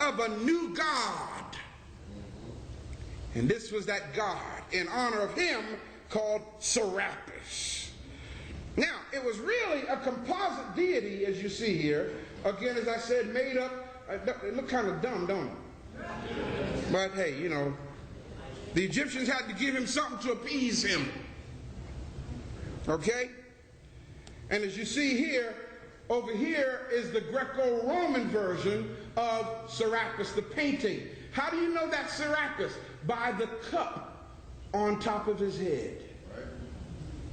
of a new god. And this was that god in honor of him called Serapis. Now, it was really a composite deity, as you see here. Again, as I said, made up. It looked kind of dumb, don't it? But hey, you know, the Egyptians had to give him something to appease him. Okay? And as you see here, over here is the Greco-Roman version of Serapis, the painting. How do you know that's Serapis? By the cup on top of his head.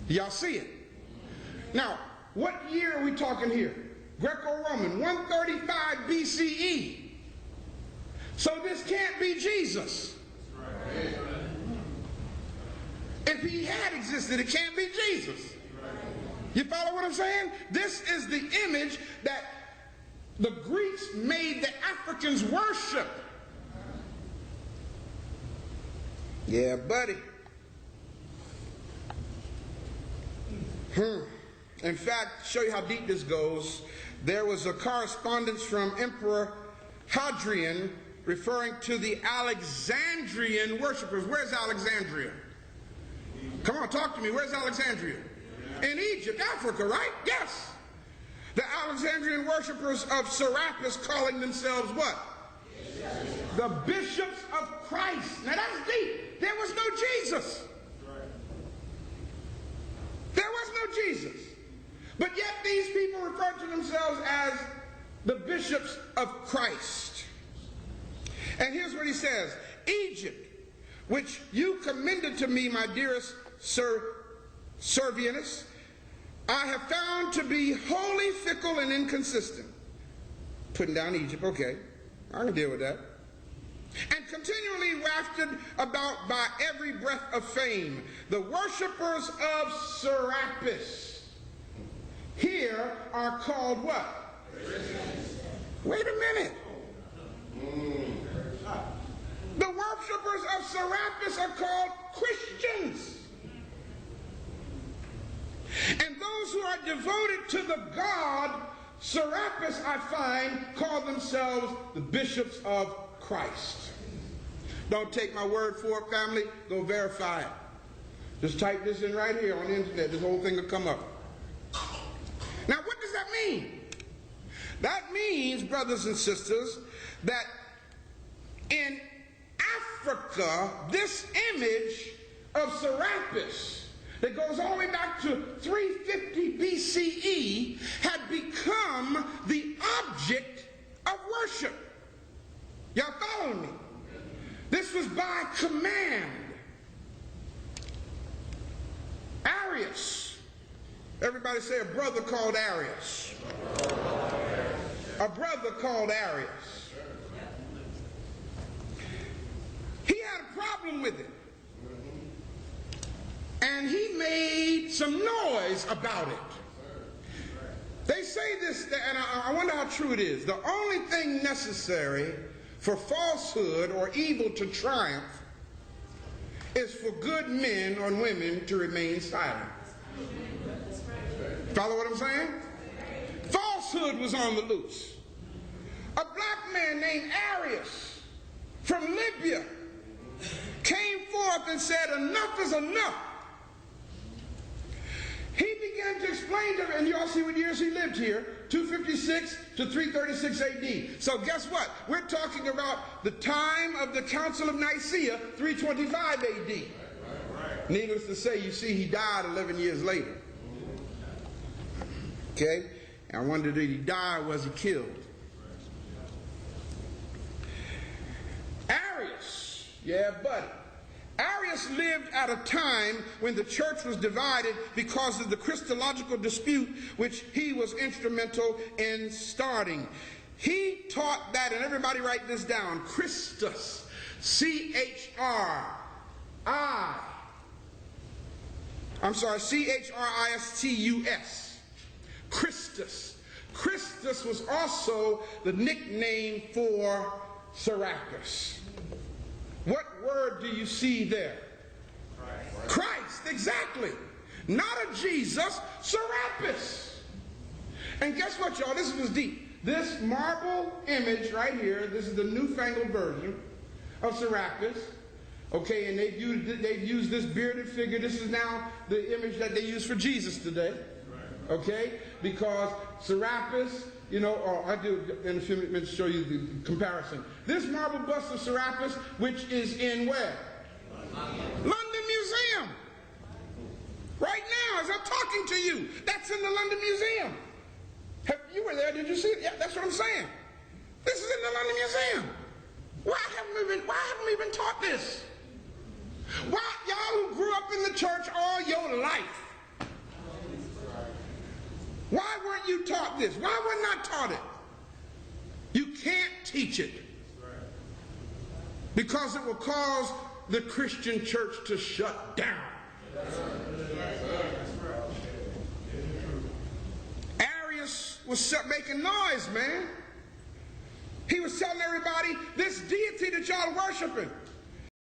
Y'all see it? Now, what year are we talking here? Greco-Roman, 135 BCE. So this can't be Jesus. If he had existed, it can't be Jesus. You follow what I'm saying? This is the image that the Greeks made the Africans worship. Yeah, buddy. In fact, to show you how deep this goes, there was a correspondence from Emperor Hadrian referring to the Alexandrian worshipers. Where's Alexandria? Come on, talk to me. Where's Alexandria? In Egypt, Africa, right? Yes. The Alexandrian worshipers of Serapis calling themselves what? The bishops of Christ. Now that's deep. There was no Jesus. There was no Jesus. But yet these people refer to themselves as the bishops of Christ. And here's what he says. Egypt, which you commended to me, my dearest Sir Servianus, I have found to be wholly fickle and inconsistent. Putting down Egypt, okay. I can deal with that. And continually wafted about by every breath of fame, the worshippers of Serapis here are called what? Wait a minute. The worshippers of Serapis are called Christians. And those who are devoted to the god Serapis, I find, call themselves the bishops of Christ. Don't take my word for it, family. Go verify it. Just type this in right here on the internet. This whole thing will come up. Now, what does that mean? That means, brothers and sisters, that in Africa, this image of Serapis that goes all the way back to 350 BCE had become the object of worship. Y'all following me? This was by command. Arius. Everybody say a brother called Arius. A brother called Arius. He had a problem with it. And he made some noise about it. They say this, and I wonder how true it is. The only thing necessary for falsehood or evil to triumph is for good men or women to remain silent. Follow what I'm saying? Falsehood was on the loose. A black man named Arius from Libya came forth and said, enough is enough. He began to explain to them, and you all see what years he lived here, 256 to 336 AD. So guess what? We're talking about the time of the Council of Nicea, 325 AD. Needless to say, you see, he died 11 years later. Okay? And I wonder, did he die or was he killed? Arius, yeah, buddy. Arius lived at a time when the church was divided because of the Christological dispute which he was instrumental in starting. He taught that, and everybody write this down, Christus, C-H-R-I-S-T-U-S, Christus. Christus was also the nickname for Serapis. What word do you see there? Christ, exactly. Not a Jesus, Serapis. And guess what, y'all? This was deep. this marble image right here, this is the newfangled version of Serapis. Okay, and they've used this bearded figure. This is now the image that they use for Jesus today. Okay, because Serapis, you know, I do in a few minutes show you the comparison. This marble bust of Serapis, which is in where? London Museum. Right now, as I'm talking to you, that's in the London Museum. You were there, did you see it? Yeah, that's what I'm saying. This is in the London Museum. Why haven't we been taught this? Why, y'all who grew up in the church all your life, why weren't you taught this? Why were not taught it? You can't teach it. Because it will cause the Christian church to shut down. Arius was making noise, man. He was telling everybody, this deity that y'all are worshiping,